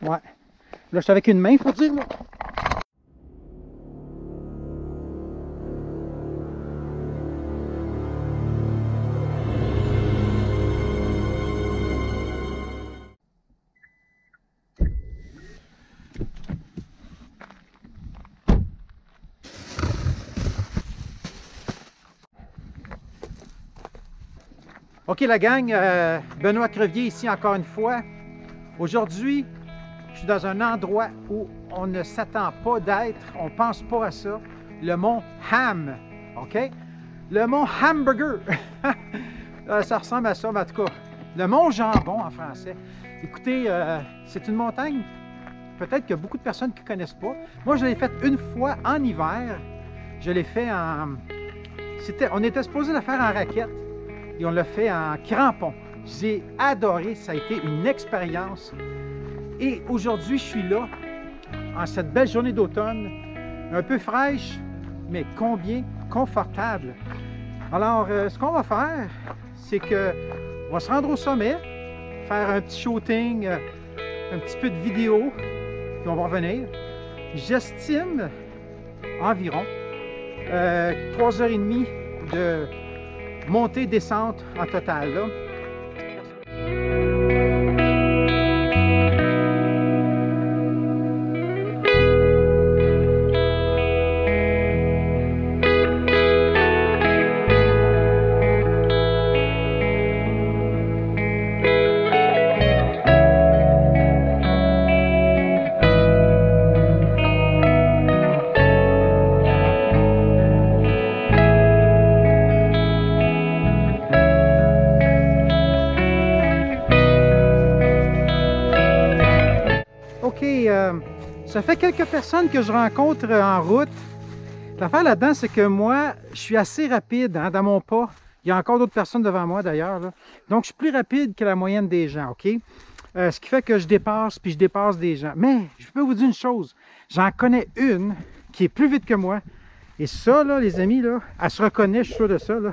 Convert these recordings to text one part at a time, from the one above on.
Ouais. Là, je suis avec une main, faut dire. Là. OK la gang, Benoît Crevier ici encore une fois. Aujourd'hui, je suis dans un endroit où on ne s'attend pas d'être, on ne pense pas à ça. Le mont Ham, OK? Le mont Hamburger. Ça ressemble à ça, mais en tout cas, le mont Jambon en français. Écoutez, c'est une montagne, peut-être qu'il y a beaucoup de personnes qui ne connaissent pas. Moi, je l'ai faite une fois en hiver. Je l'ai fait en... On était supposé le faire en raquette. Et on l'a fait en crampon. J'ai adoré, ça a été une expérience. Et aujourd'hui, je suis là, en cette belle journée d'automne, un peu fraîche, mais combien confortable. Alors, ce qu'on va faire, c'est qu'on va se rendre au sommet, faire un petit shooting, un petit peu de vidéo, puis on va revenir. J'estime environ 3h30 de montée-descente en total. Là. Ça fait quelques personnes que je rencontre en route. L'affaire là-dedans, c'est que moi, je suis assez rapide hein, dans mon pas. Il y a encore d'autres personnes devant moi d'ailleurs. Donc, je suis plus rapide que la moyenne des gens, OK? Ce qui fait que je dépasse, puis je dépasse des gens. Mais, je peux vous dire une chose. J'en connais une qui est plus vite que moi. Et ça, là, les amis, là, elle se reconnaît, je suis sûr de ça. Là.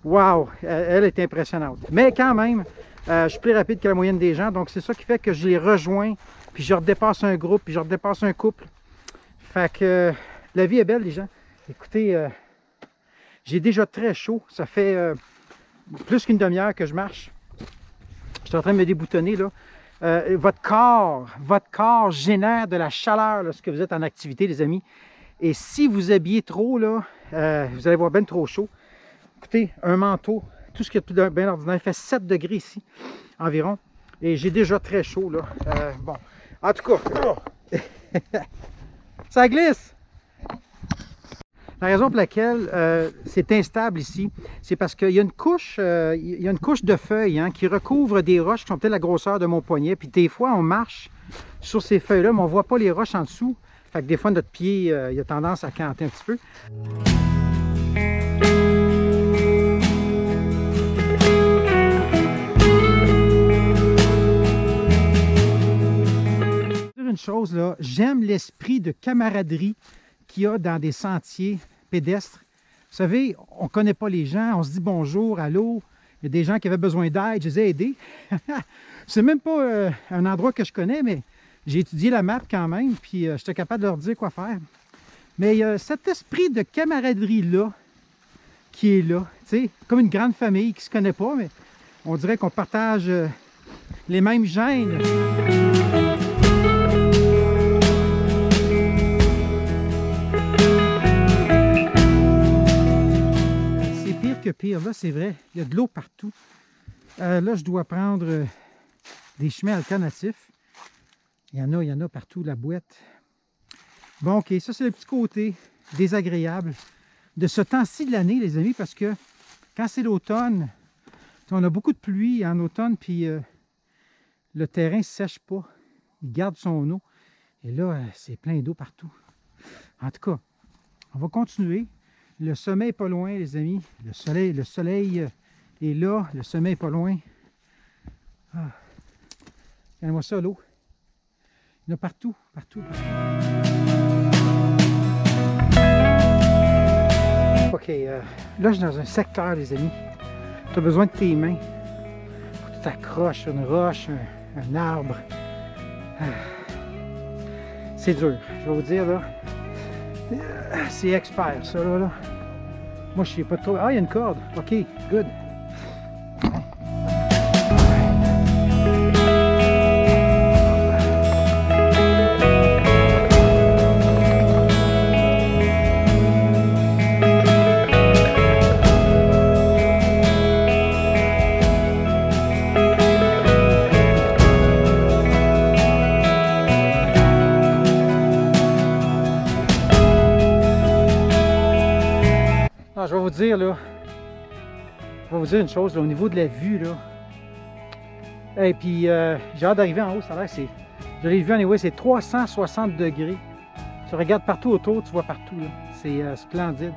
Wow! Elle est impressionnante. Mais quand même, je suis plus rapide que la moyenne des gens. Donc, c'est ça qui fait que je les rejoins. Puis je redépasse un groupe, puis je redépasse un couple. Fait que la vie est belle, les gens. Écoutez, j'ai déjà très chaud. Ça fait plus qu'une demi-heure que je marche. Je suis en train de me déboutonner, là. Votre corps génère de la chaleur lorsque vous êtes en activité, les amis. Et si vous habillez trop, là, vous allez avoir bien trop chaud. Écoutez, un manteau, tout ce qui est bien ordinaire, il fait 7 degrés ici, environ. Et j'ai déjà très chaud, là. Bon. En tout cas, ça glisse! La raison pour laquelle c'est instable ici, c'est parce qu'il y a une couche, de feuilles hein, qui recouvre des roches qui sont peut-être la grosseur de mon poignet. Puis des fois, on marche sur ces feuilles-là, mais on ne voit pas les roches en dessous. Fait que des fois, notre pied, il a tendance à canter un petit peu. Une chose là, j'aime l'esprit de camaraderie qu'il y a dans des sentiers pédestres. Vous savez, on ne connaît pas les gens, on se dit bonjour, allô, il y a des gens qui avaient besoin d'aide, je les ai aidés. C'est même pas un endroit que je connais, mais j'ai étudié la map quand même, puis j'étais capable de leur dire quoi faire. Mais il y a cet esprit de camaraderie-là qui est là, tu sais, comme une grande famille qui ne se connaît pas, mais on dirait qu'on partage les mêmes gènes. Que pire, là c'est vrai, il y a de l'eau partout. Là je dois prendre des chemins alternatifs. Il y en a partout, la boîte. Bon ok, ça c'est le petit côté désagréable de ce temps-ci de l'année les amis, parce que quand c'est l'automne, on a beaucoup de pluie en automne, puis le terrain ne sèche pas, il garde son eau. Et là c'est plein d'eau partout. En tout cas, on va continuer. Le sommet n'est pas loin, les amis. Le soleil est là. Le sommet n'est pas loin. Ah. Regardez-moi ça, l'eau. Il y en a partout, partout, partout. OK, là, je suis dans un secteur, les amis. Tu as besoin de tes mains. Tu t'accroches sur une roche, un arbre. C'est dur, je vais vous dire là. C'est expert ça là. Moi je sais pas trop. Ah, il y a une corde. Ok, good. Ah, je vais vous dire là, une chose là, au niveau de la vue là. Et puis j'ai hâte d'arriver en haut, ça a l'air c'est. Je l'ai vu anyway, c'est 360 degrés. Tu regardes partout autour, tu vois partout là. C'est splendide.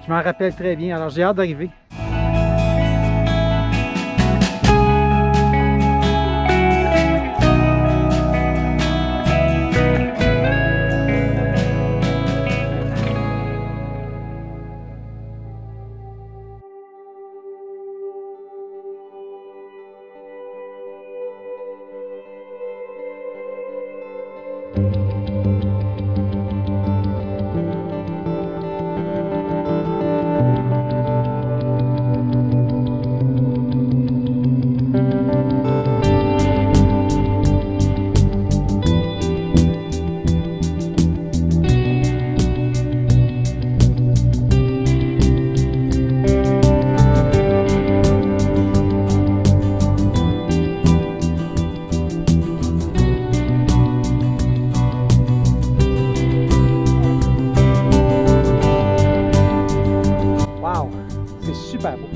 Je m'en rappelle très bien. Alors j'ai hâte d'arriver. Super beau.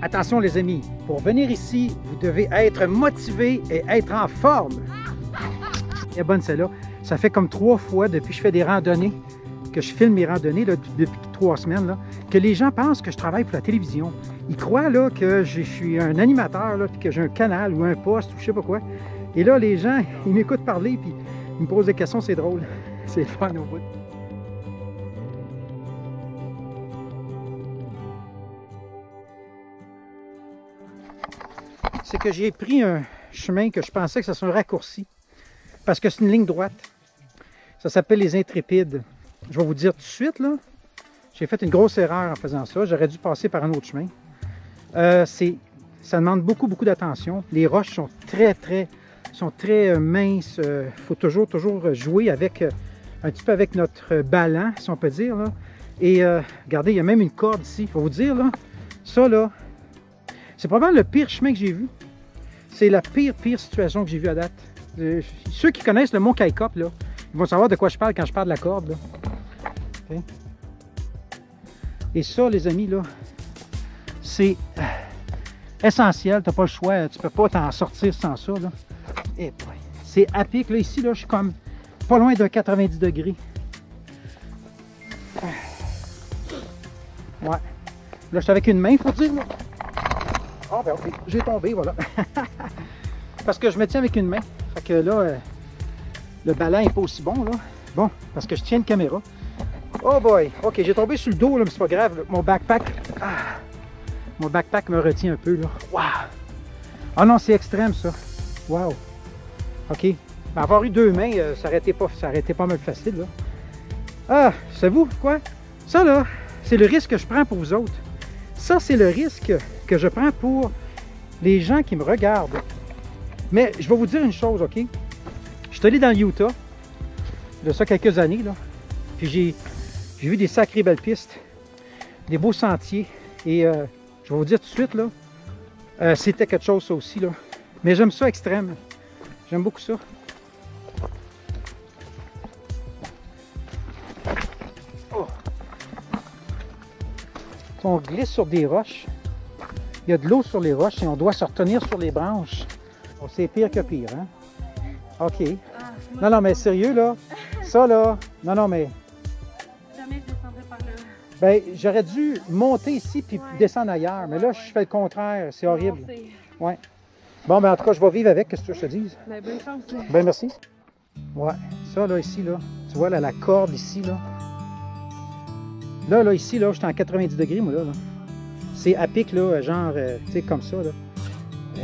Attention les amis, pour venir ici, vous devez être motivé et être en forme. Elle est bonne celle-là. Ça fait comme 3 fois depuis que je fais des randonnées, que je filme mes randonnées là, depuis 3 semaines, là, que les gens pensent que je travaille pour la télévision. Ils croient là, que je suis un animateur, là, puis que j'ai un canal ou un poste ou je sais pas quoi. Et là, les gens, ils m'écoutent parler puis ils me posent des questions, c'est drôle. C'est le fun au bout. C'est que j'ai pris un chemin que je pensais que ça serait un raccourci. Parce que c'est une ligne droite. Ça s'appelle les Intrépides. Je vais vous dire tout de suite, là, j'ai fait une grosse erreur en faisant ça. J'aurais dû passer par un autre chemin. Ça demande beaucoup d'attention. Les roches sont très minces. Il faut toujours jouer avec un petit peu avec notre ballon, si on peut dire. Là. Et regardez, il y a même une corde ici. Il faut vous dire, là, ça, là, c'est probablement le pire chemin que j'ai vu. C'est la pire situation que j'ai vue à date. Ceux qui connaissent le mont Kaikop, là, ils vont savoir de quoi je parle quand je parle de la corde. Là. Okay. Et ça, les amis, là, c'est essentiel. Tu n'as pas le choix. Tu ne peux pas t'en sortir sans ça. C'est à pic. Là, ici, là, je suis comme pas loin d'un 90 degrés. Là, je suis avec une main, il faut dire. Là. Oh, ben ok, j'ai tombé, voilà. Parce que je me tiens avec une main. Fait que là, le ballon n'est pas aussi bon, là. Bon, parce que je tiens une caméra. Oh boy! Ok, j'ai tombé sur le dos, là, mais c'est pas grave. Là. Mon backpack... Ah, mon backpack me retient un peu, là. Waouh! Ah non, c'est extrême, ça. Wow! Ok. Avoir eu deux mains, ça aurait été pas mal facile, là. Ah, savez-vous quoi? Ça, là, c'est le risque que je prends pour vous autres. Ça, c'est le risque que je prends pour les gens qui me regardent. Mais je vais vous dire une chose, ok? Je suis allé dans l'Utah, il y a ça quelques années, là. Puis j'ai vu des sacrées belles pistes, des beaux sentiers. Et je vais vous dire tout de suite, là, c'était quelque chose, ça aussi, là. Mais j'aime ça extrême. J'aime beaucoup ça. Oh. On glisse sur des roches. Il y a de l'eau sur les roches et on doit se retenir sur les branches. Oh, c'est pire que pire, hein? OK. Non, non, mais sérieux, là. Ça, là. Non, non, mais... Jamais je descendrais par là. Ben, j'aurais dû monter ici puis descendre ailleurs. Mais là, je fais le contraire. C'est horrible. Ouais. Bon, ben, en tout cas, je vais vivre avec. Qu'est-ce que je te dise? Ben, bonne chance. Ben, merci. Ouais. Ça, là, ici, là. Tu vois, là, la corde ici, là. Là, ici, là, j'étais en 90 degrés, moi, là. C'est à pic, là, genre, tu sais, comme ça, là.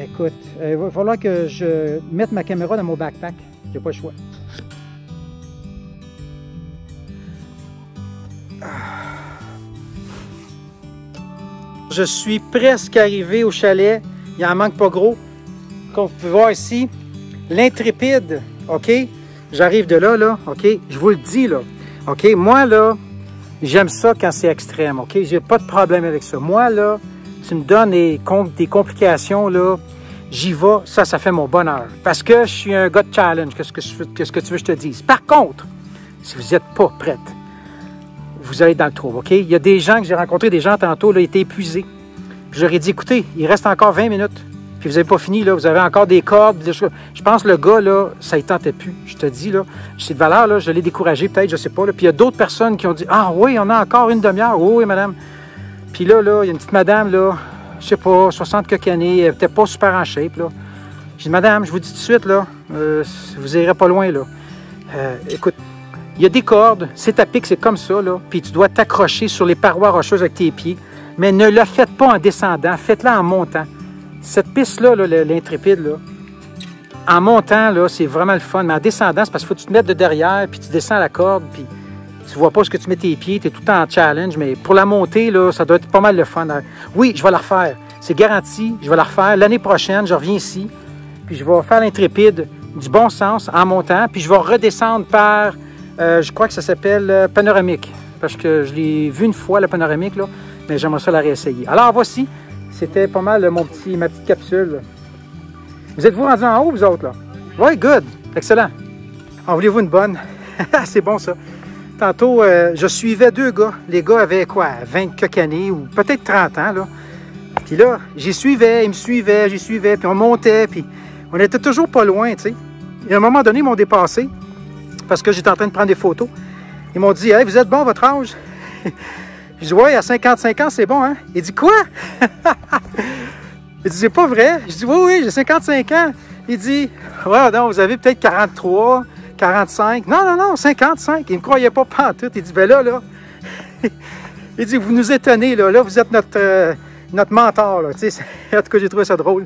Écoute, il va falloir que je mette ma caméra dans mon backpack. J'ai pas le choix. Je suis presque arrivé au chalet. Il en manque pas gros. Comme vous pouvez voir ici, l'Intrépide, OK? J'arrive de là, là, OK? Je vous le dis, là. OK? Moi, là, j'aime ça quand c'est extrême, OK? J'ai pas de problème avec ça. Moi, là, tu me donnes des complications, là, j'y vais, ça fait mon bonheur. Parce que je suis un gars de challenge, qu'est-ce que tu veux que je te dise? Par contre, si vous n'êtes pas prête, vous allez être dans le trou, OK? Il y a des gens que j'ai rencontrés, des gens tantôt, là, ils étaient épuisés. Puis je leur ai dit, écoutez, il reste encore 20 minutes. Puis vous n'avez pas fini, là, vous avez encore des cordes, des choses. Je pense que le gars, là, ça ne tentait plus. Je te dis, là, c'est de valeur, là, je l'ai découragé, peut-être, je ne sais pas. Là. Puis il y a d'autres personnes qui ont dit, ah oui, on a encore une demi-heure. Oui, madame. Puis là, il y a une petite madame, là, je sais pas, 60 quelques années, elle n'était pas super en shape, là. J'ai dit, madame, je vous dis tout de suite, là, vous n'irez pas loin, là. Écoute, il y a des cordes, c'est à pic, c'est comme ça, là, puis tu dois t'accrocher sur les parois rocheuses avec tes pieds, mais ne le faites pas en descendant, faites-la en montant. Cette piste-là, l'Intrépide, là, en montant, là, c'est vraiment le fun, mais en descendant, c'est parce qu'il faut que tu te mettes de derrière, puis tu descends la corde, puis tu vois pas ce que tu mets tes pieds, tu es tout le temps en challenge, mais pour la montée, là, ça doit être pas mal le fun. Oui, je vais la refaire, c'est garanti, je vais la refaire. L'année prochaine, je reviens ici, puis je vais faire l'Intrépide du bon sens en montant, puis je vais redescendre par, je crois que ça s'appelle panoramique, parce que je l'ai vu une fois, le panoramique, là, mais j'aimerais ça la réessayer. Alors voici, c'était pas mal ma petite capsule. Vous êtes-vous rendus en haut, vous autres, là? Oui, good, excellent. En voulez-vous une bonne? C'est bon, ça. Tantôt, je suivais deux gars. Les gars avaient quoi, 20 quelques années ou peut-être 30 ans, là. Puis là, j'y suivais, ils me suivaient, j'y suivais, puis on montait, puis on était toujours pas loin, tu sais. Et à un moment donné, ils m'ont dépassé parce que j'étais en train de prendre des photos. Ils m'ont dit, « Hey, vous êtes bon, votre âge? » Je dis, « Ouais, à 55 ans, c'est bon, hein? » Il dit, « Quoi? » Il dit, « C'est pas vrai. » Je dis, « Oui, oui, j'ai 55 ans. » Il dit, « Ouais, non, vous avez peut-être 43, 45. » Non, non, non, 55. Il ne me croyait pas pantoute. Il dit, « Ben là, là. » Il dit, « Vous nous étonnez, là. Là, vous êtes notre mentor, là. » Tu sais, en tout cas, j'ai trouvé ça drôle.